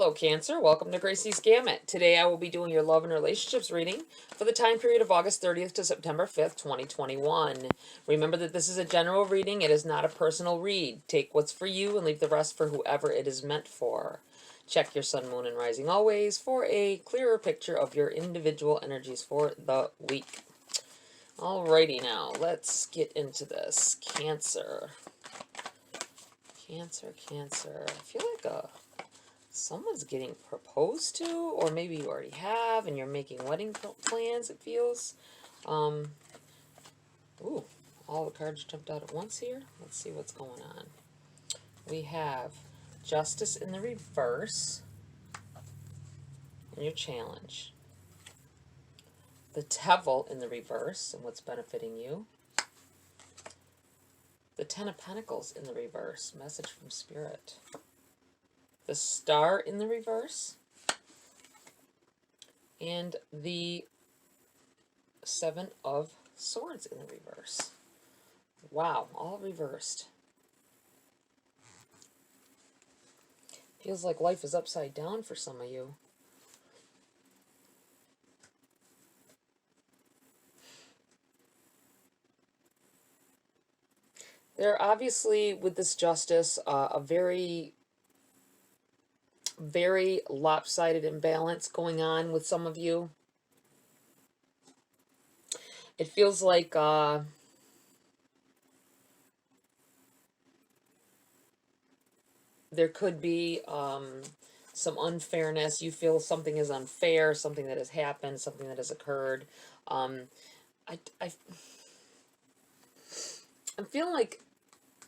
Hello Cancer, welcome to GRAYCI'S Gamut. Today I will be doing your love and relationships reading for the time period of August 30th to September 5th, 2021. Remember that this is a general reading, it is not a personal read. Take what's for you and leave the rest for whoever it is meant for. Check your sun, moon, and rising always for a clearer picture of your individual energies for the week. Alrighty now, let's get into this. Cancer. Cancer. I feel like someone's getting proposed to, or maybe you already have and you're making wedding plans, it feels. Ooh, all the cards jumped out at once here. Let's see what's going on. We have Justice in the reverse in your challenge. The Devil in the reverse and what's benefiting you. The Ten of Pentacles in the reverse, message from Spirit. The Star in the reverse, and the Seven of Swords in the reverse. Wow, all reversed. Feels like life is upside down for some of you. There obviously, with this Justice, a very lopsided imbalance going on with some of you. It feels like there could be some unfairness. You feel something is unfair, something that has happened, something that has occurred. I'm feeling like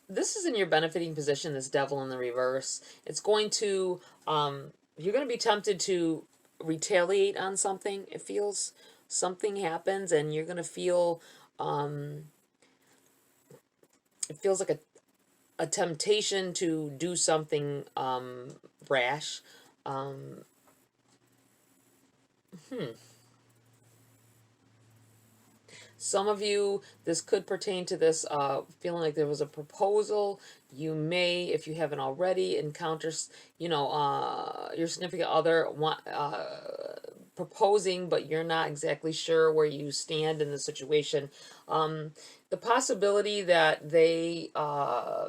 this is in your benefiting position, this Devil in the reverse. It's going to, you're going to be tempted to retaliate on something. It feels something happens and you're going to feel, it feels like a temptation to do something rash. Some of you, this could pertain to this feeling like there was a proposal. You may, if you haven't already, encounter, your significant other proposing, but you're not exactly sure where you stand in the situation. The possibility that they,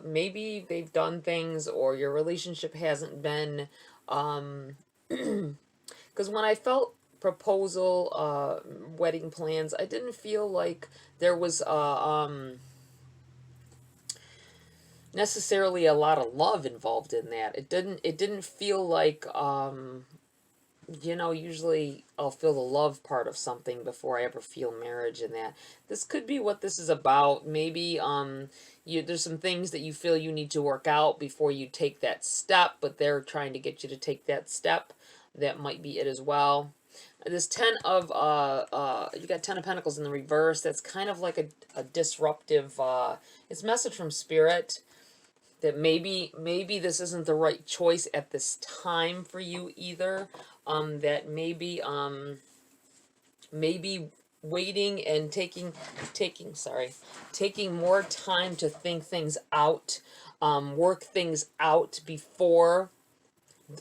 maybe they've done things or your relationship hasn't been, because when I felt proposal, wedding plans, I didn't feel like there was necessarily a lot of love involved in that. It didn't feel like usually I'll feel the love part of something before I ever feel marriage in that. This could be what this is about. Maybe there's some things that you feel you need to work out before you take that step, but they're trying to get you to take that step. That might be it as well. This you got Ten of Pentacles in the reverse. That's kind of like a disruptive, it's a message from Spirit that maybe this isn't the right choice at this time for you either. That maybe waiting and taking more time to think things out, work things out before,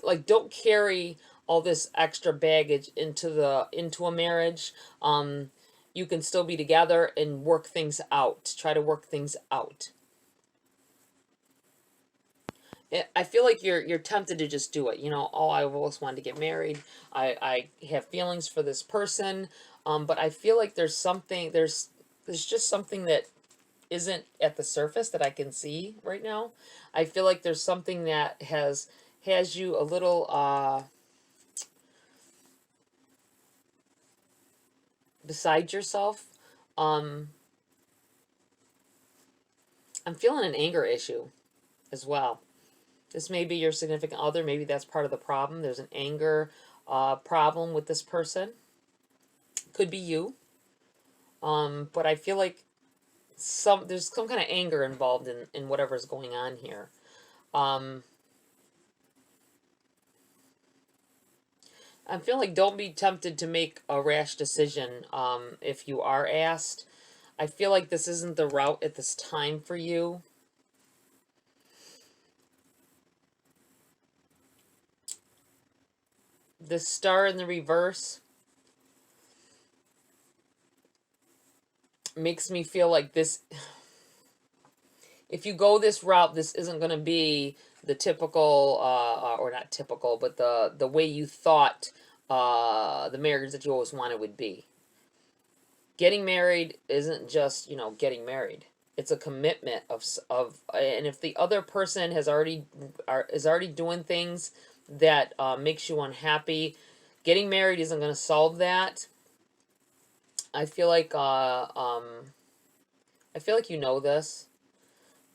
like, don't carry all this extra baggage into a marriage. You can still be together and work things out. Try to work things out. I feel like you're tempted to just do it. Oh, I've always wanted to get married. I have feelings for this person. But I feel like there's just something that isn't at the surface that I can see right now. I feel like there's something that has you a little beside yourself. I'm feeling an anger issue as well. This may be your significant other. Maybe that's part of the problem. There's an anger problem with this person. Could be you. But I feel like there's some kind of anger involved in whatever's going on here. I'm feeling like don't be tempted to make a rash decision if you are asked. I feel like this isn't the route at this time for you. The star in the reverse makes me feel like this, if you go this route, this isn't going to be the typical, or not typical, but the way you thought the marriage that you always wanted would be. Getting married isn't just, getting married. It's a commitment and if the other person is already doing things that makes you unhappy, getting married isn't going to solve that. I feel like you know this.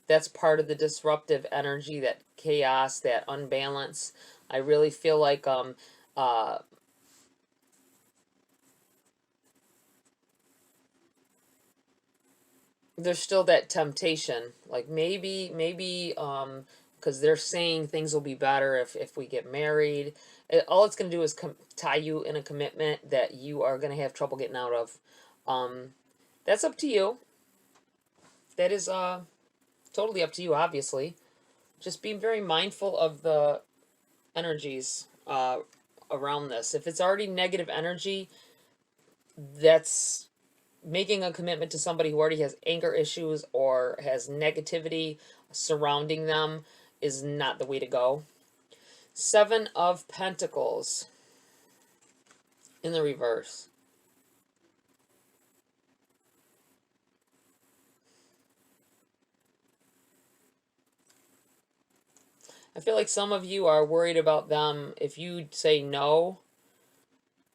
That's part of the disruptive energy, that chaos, that unbalance. I really feel like uh, there's still that temptation. Like maybe because they're saying things will be better if we get married. All it's going to do is tie you in a commitment that you are going to have trouble getting out of. Um, that's up to you. That is totally up to you, obviously. Just be very mindful of the energies around this. If it's already negative energy, that's making a commitment to somebody who already has anger issues or has negativity surrounding them is not the way to go. Seven of Pentacles in the reverse. I feel like some of you are worried about them. If you say no,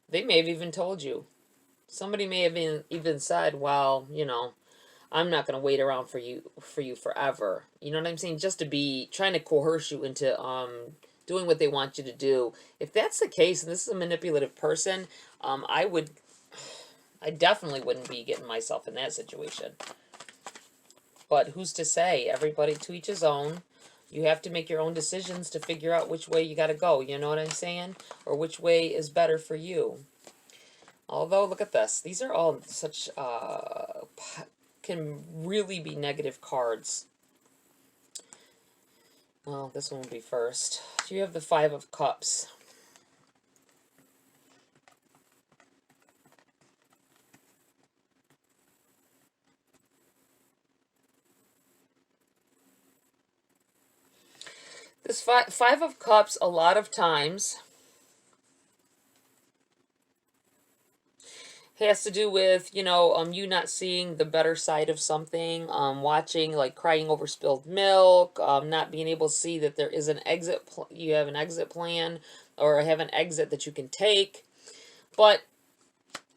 they may have even told you. Somebody may have even said, well, I'm not going to wait around for you forever. You know what I'm saying? Just to be trying to coerce you into doing what they want you to do. If that's the case, and this is a manipulative person, I definitely wouldn't be getting myself in that situation. But who's to say? Everybody to each his own. You have to make your own decisions to figure out which way you got to go. You know what I'm saying? Or which way is better for you. Although, look at this. These are all such, can really be negative cards. Well, this one will be first. You have the Five of Cups. This Five of Cups, a lot of times, has to do with, you not seeing the better side of something, watching, like crying over spilled milk, not being able to see that there is an exit, you have an exit plan, or have an exit that you can take. But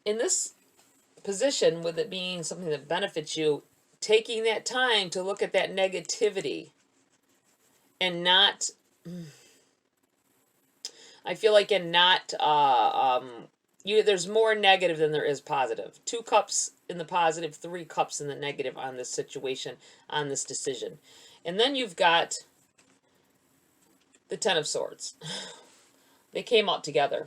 in this position, with it being something that benefits you, taking that time to look at that negativity and not, I feel like, and not, there's more negative than there is positive. 2 cups in the positive, 3 cups in the negative on this situation, on this decision. And then you've got the Ten of Swords. They came out together.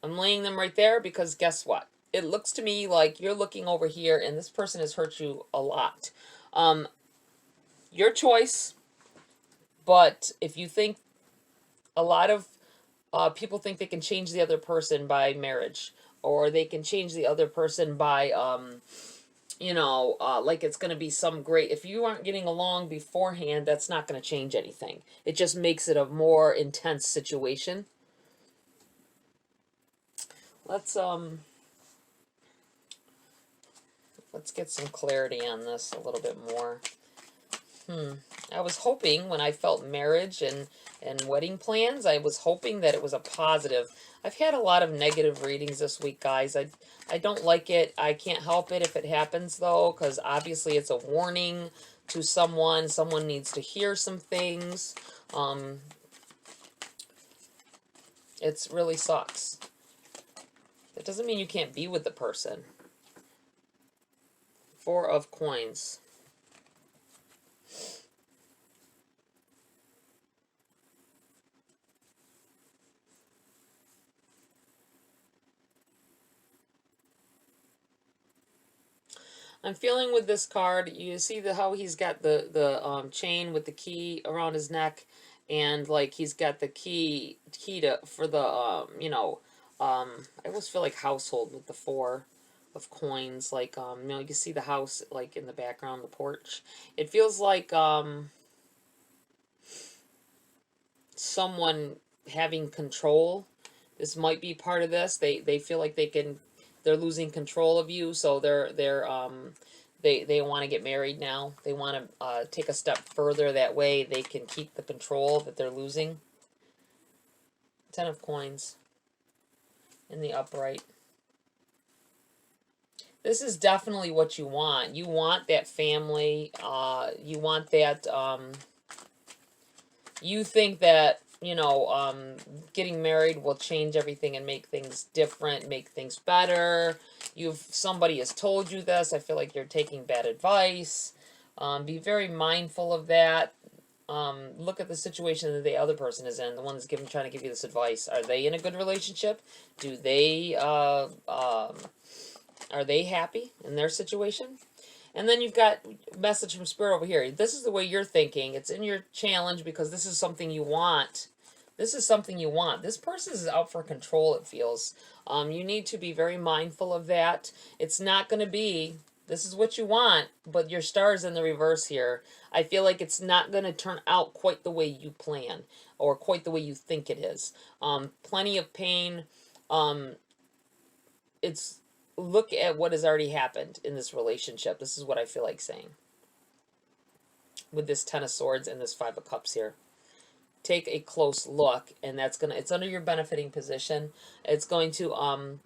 I'm laying them right there because guess what? It looks to me like you're looking over here and this person has hurt you a lot. Your choice, but if you think, a lot of people think they can change the other person by marriage, or they can change the other person by, like it's going to be some great, if you aren't getting along beforehand, that's not going to change anything. It just makes it a more intense situation. Let's get some clarity on this a little bit more. I was hoping, when I felt marriage and wedding plans, I was hoping that it was a positive. I've had a lot of negative readings this week, guys. I don't like it. I can't help it if it happens, though, because obviously it's a warning to someone. Someone needs to hear some things. It really sucks. That doesn't mean you can't be with the person. Four of Coins. I'm feeling with this card, you see how he's got the chain with the key around his neck, and like he's got the key to for the I always feel like household with the four of coins, like you can see the house like in the background, the porch. It feels like someone having control. This might be part of this. They feel like they're losing control of you, so they want to get married now. They want to take a step further. That way they can keep the control that they're losing. 10 of coins in the upright. This is definitely what you want. You want that family. You want that. You think that getting married will change everything and make things different, make things better. Somebody has told you this. I feel like you're taking bad advice. Be very mindful of that. Look at the situation that the other person is in, the one that's trying to give you this advice. Are they in a good relationship? Are they happy in their situation? And then you've got a message from Spirit over here. This is the way you're thinking. It's in your challenge because this is something you want. This is something you want. This person is out for control, it feels. You need to be very mindful of that. It's not going to be, this is what you want, but your star is in the reverse here. I feel like it's not going to turn out quite the way you plan or quite the way you think it is. Plenty of pain. It's Look at what has already happened in this relationship. This is what I feel like saying. With this 10 of Swords and this 5 of Cups here. Take a close look, and it's under your benefiting position. It's going to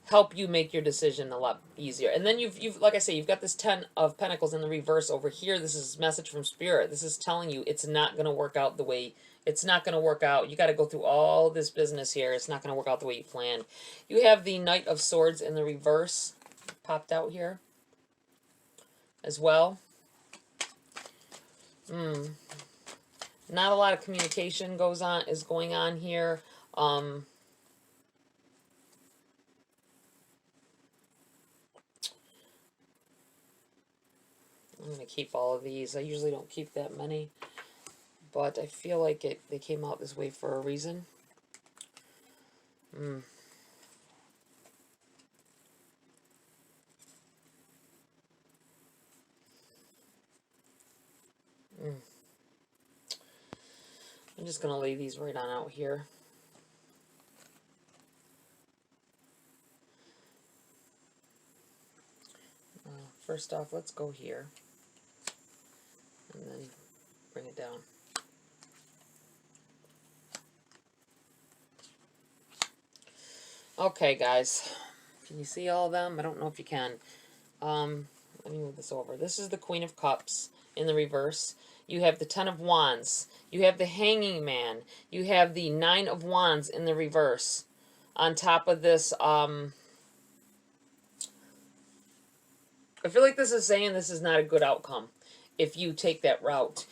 help you make your decision a lot easier. And then you've like I say, you've got this 10 of Pentacles in the reverse over here. This is a message from Spirit. This is telling you it's not going to work out the way it's not going to work out. You got to go through all this business here. It's not going to work out the way you planned. You have the Knight of Swords in the reverse popped out here as well. Not a lot of communication is going on here. I'm going to keep all of these. I usually don't keep that many, but I feel like they came out this way for a reason. I'm just going to lay these right on out here. First off, let's go here. And then bring it down. Okay, guys. Can you see all of them? I don't know if you can. Let me move this over. This is the Queen of Cups in the reverse. You have the 10 of Wands. You have the Hanging Man. You have the 9 of Wands in the reverse. On top of this, I feel like this is saying this is not a good outcome if you take that route.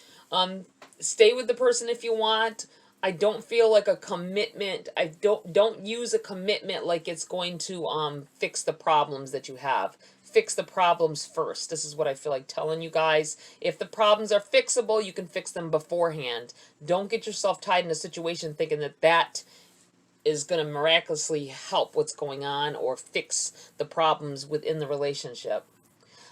Stay with the person if you want. I don't feel like a commitment. I don't use a commitment like it's going to fix the problems that you have. Fix the problems first. This is what I feel like telling you guys. If the problems are fixable, you can fix them beforehand. Don't get yourself tied in a situation thinking that is going to miraculously help what's going on or fix the problems within the relationship.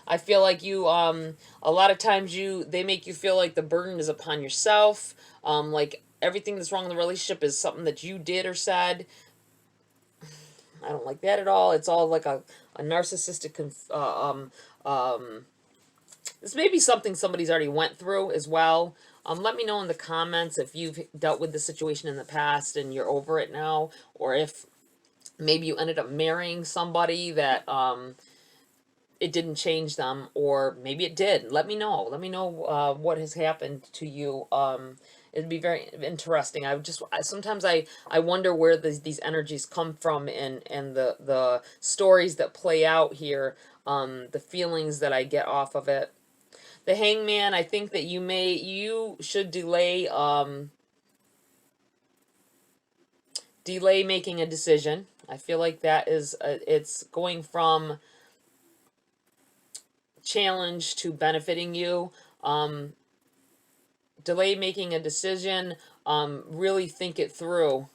I feel like you, a lot of times they make you feel like the burden is upon yourself. Like everything that's wrong in the relationship is something that you did or said. I don't like that at all. It's all like a narcissistic, this may be something somebody's already went through as well. Let me know in the comments if you've dealt with the situation in the past and you're over it now, or if maybe you ended up marrying somebody that, it didn't change them, or maybe it did. Let me know. Let me know what has happened to you. It'd be very interesting. Sometimes I wonder where these energies come from, and the stories that play out here, the feelings that I get off of it. The Hangman, I think that you should delay making a decision. I feel like that is it's going from challenge to benefiting you. delay making a decision. Really think it through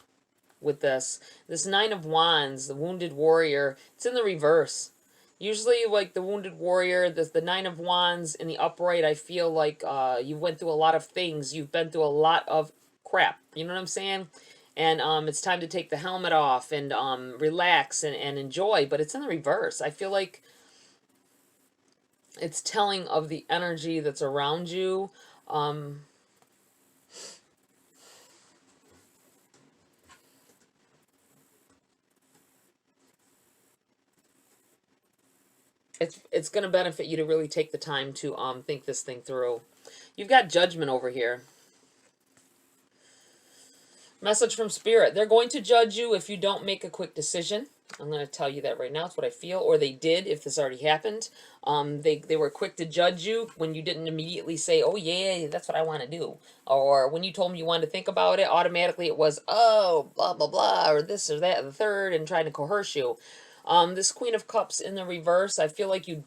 with this. This Nine of Wands, the Wounded Warrior, it's in the reverse. Usually, like the Wounded Warrior, the Nine of Wands in the upright, I feel like you went through a lot of things. You've been through a lot of crap. You know what I'm saying? And it's time to take the helmet off and relax and enjoy. But it's in the reverse. I feel like it's telling of the energy that's around you. It's going to benefit you to really take the time to think this thing through. You've got Judgment over here. Message from Spirit. They're going to judge you if you don't make a quick decision. I'm going to tell you that right now. It's what I feel. Or they did, if this already happened. They were quick to judge you when you didn't immediately say, oh, yeah, that's what I want to do. Or when you told them you wanted to think about it, automatically it was, oh, blah, blah, blah, or this or that, or the third, and trying to coerce you. This Queen of Cups in the reverse, I feel like it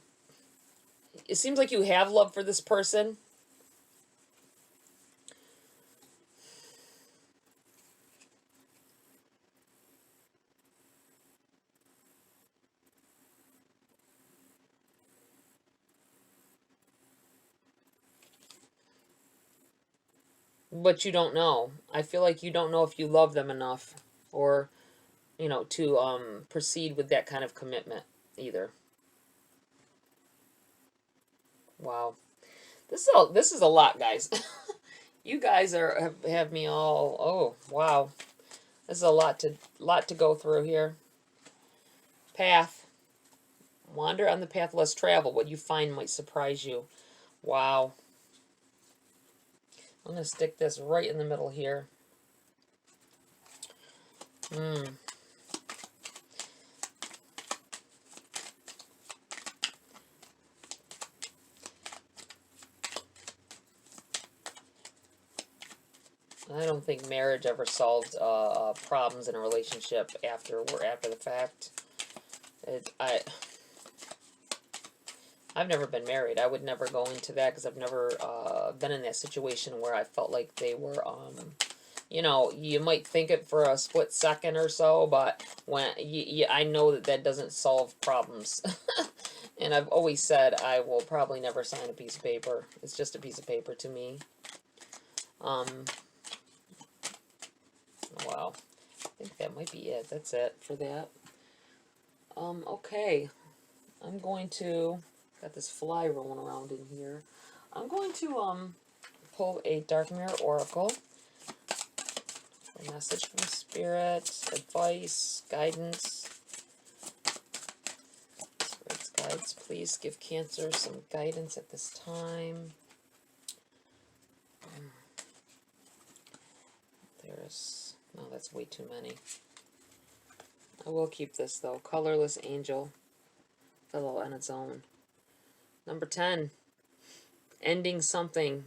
seems like you have love for this person. But you don't know. I feel like you don't know if you love them enough, or, you know, to proceed with that kind of commitment either. Wow. This is a lot, guys. You guys have me all, oh, wow. This is a lot to go through here. Path. Wander on the path less traveled. What you find might surprise you. Wow. I'm going to stick this right in the middle here. I don't think marriage ever solved problems in a relationship after the fact. I've never been married. I would never go into that because I've never been in that situation where I felt like they were, you know, you might think it for a split second or so, but when I know that doesn't solve problems. And I've always said I will probably never sign a piece of paper. It's just a piece of paper to me. Wow. I think that might be it. That's it for that. Okay. I'm going to... Got this fly rolling around in here. I'm going to pull a Dark Mirror Oracle. A message from Spirit, advice, guidance. Spirit's guides, please give Cancer some guidance at this time. There's... No, that's way too many. I will keep this, though. Colorless Angel. Fellow on its own. Number 10. Ending something.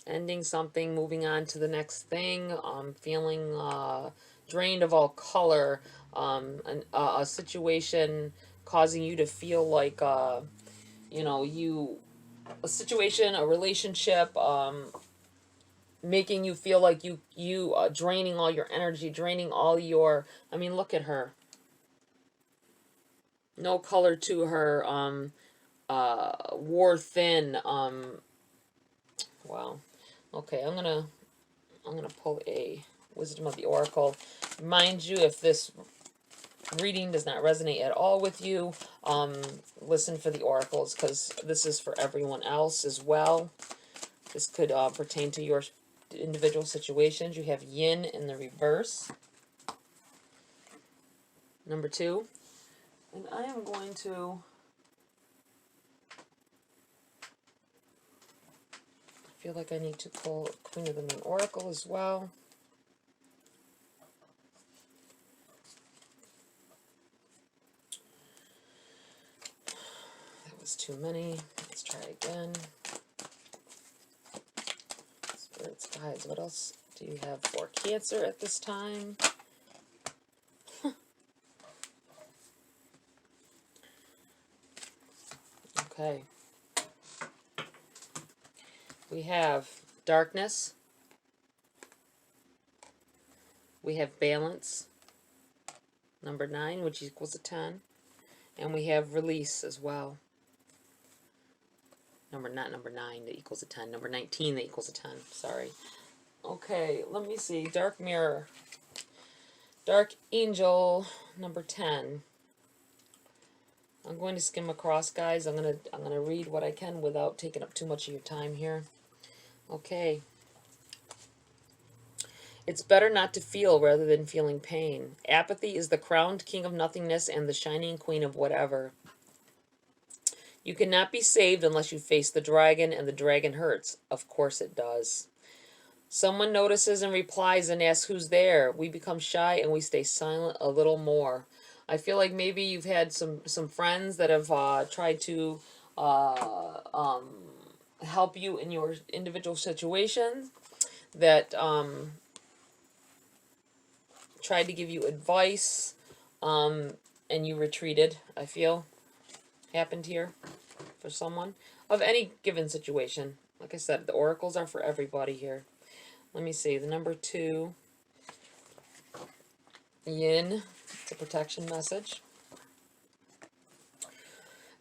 Ending something, moving on to the next thing. Feeling drained of all color. A situation causing you to feel like, you know, a situation, a relationship, making you feel like you draining all your energy, draining all your... I mean, look at her. No color to her. Wore thin. Wow. Okay, I'm gonna pull a Wisdom of the Oracle. Mind you, if this reading does not resonate at all with you, listen for the oracles, because this is for everyone else as well. This could pertain to your individual situations. You have Yin in the reverse. Number 2. And I am going to... I feel like I need to pull Queen of the Moon Oracle as well. That was too many. Let's try again. Spirit's guides. What else do you have for Cancer at this time? Okay. We have Darkness. We have balance, number 9, which equals a 10. And we have release as well. Not number 9 that equals a 10. Number 19 that equals a 10. Sorry. Okay, let me see. Dark mirror. Dark angel, number 10. I'm going to skim across, guys. I'm gonna read what I can without taking up too much of your time here. Okay. It's better not to feel rather than feeling pain. Apathy is the crowned king of nothingness and the shining queen of whatever. You cannot be saved unless you face the dragon, and the dragon hurts. Of course it does. Someone notices and replies and asks who's there. We become shy and we stay silent a little more. I feel like maybe you've had some friends that have tried to help you in your individual situation, that tried to give you advice, and you retreated, I feel, happened here for someone of any given situation. Like I said, the oracles are for everybody here. Let me see, the number 2, yin, it's a protection message.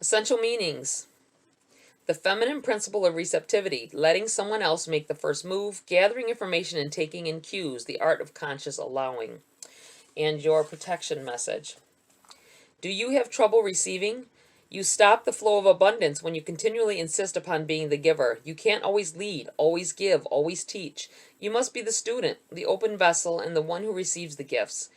Essential meanings. The feminine principle of receptivity, letting someone else make the first move, gathering information and taking in cues, the art of conscious allowing. And your protection message. Do you have trouble receiving? You stop the flow of abundance when you continually insist upon being the giver. You can't always lead, always give, always teach. You must be the student, the open vessel, and the one who receives the gifts,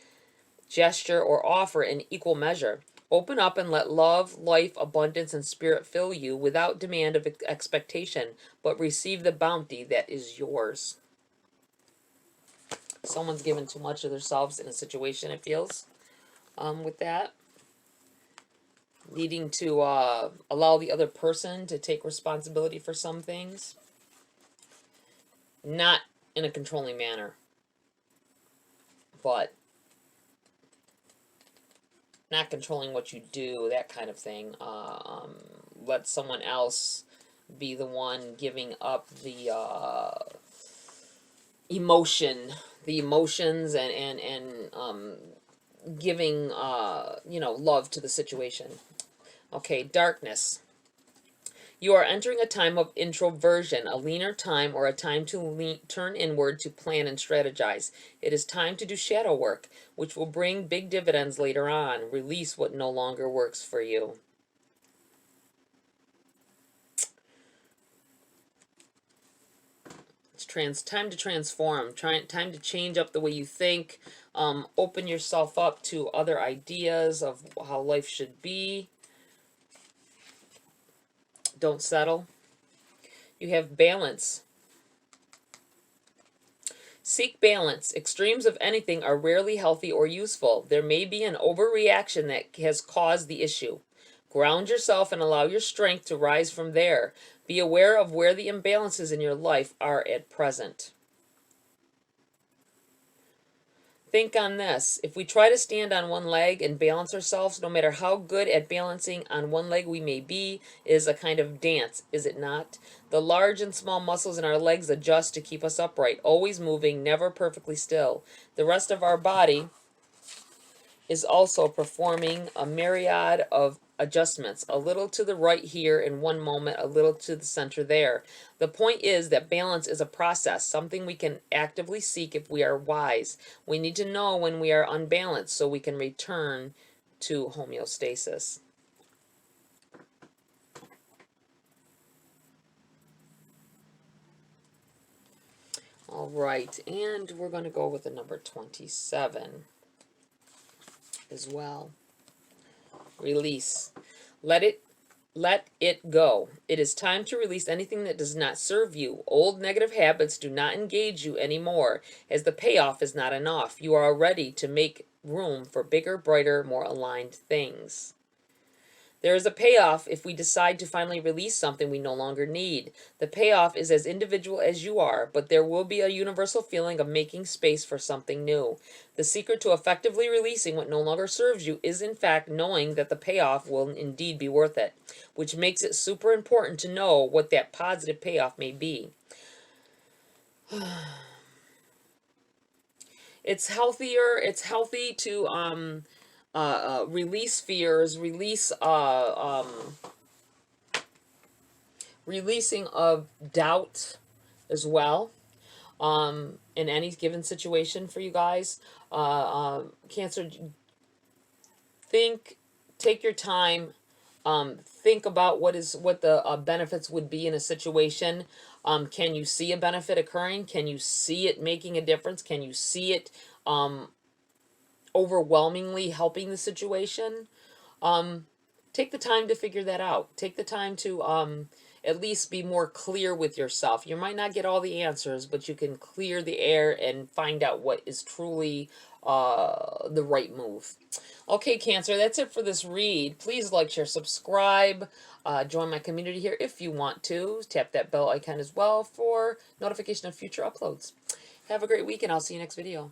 gesture, or offer in equal measure. Open up and let love, life, abundance, and spirit fill you without demand of expectation, but receive the bounty that is yours. Someone's given too much of themselves in a situation, it feels, with that. Needing to allow the other person to take responsibility for some things. Not in a controlling manner, but not controlling what you do, that kind of thing. Let someone else be the one giving up the emotions and giving love to the situation. Okay, darkness. You are entering a time of introversion, a leaner time, or a time to turn inward to plan and strategize. It is time to do shadow work, which will bring big dividends later on. Release what no longer works for you. It's time to transform, time to change up the way you think, open yourself up to other ideas of how life should be. Don't settle. You have balance. Seek balance. Extremes of anything are rarely healthy or useful. There may be an overreaction that has caused the issue. Ground yourself and allow your strength to rise from there. Be aware of where the imbalances in your life are at present. Think on this. If we try to stand on one leg and balance ourselves, no matter how good at balancing on one leg we may be, it is a kind of dance, is it not? The large and small muscles in our legs adjust to keep us upright, always moving, never perfectly still. The rest of our body is also performing a myriad of adjustments, a little to the right here in one moment, a little to the center there. The point is that balance is a process, something we can actively seek if we are wise. We need to know when we are unbalanced so we can return to homeostasis. All right, and we're going to go with the number 27 as well. Release. Let it go. It is time to release anything that does not serve you. Old negative habits do not engage you anymore, as the payoff is not enough. You are ready to make room for bigger, brighter, more aligned things. There is a payoff if we decide to finally release something we no longer need. The payoff is as individual as you are, but there will be a universal feeling of making space for something new. The secret to effectively releasing what no longer serves you is, in fact, knowing that the payoff will indeed be worth it, which makes it super important to know what that positive payoff may be. It's healthier. It's healthy to release fears, releasing of doubt as well. In any given situation for you guys, Cancer, think, take your time, think about what the benefits would be in a situation. Can you see a benefit occurring? Can you see it making a difference? Can you see it overwhelmingly helping the situation? Take the time to figure that out. Take the time to at least be more clear with yourself. You might not get all the answers, but you can clear the air and find out what is truly the right move. Okay, Cancer, that's it for this read. Please like, share, subscribe. Join my community here if you want to. Tap that bell icon as well for notification of future uploads. Have a great week, and I'll see you next video.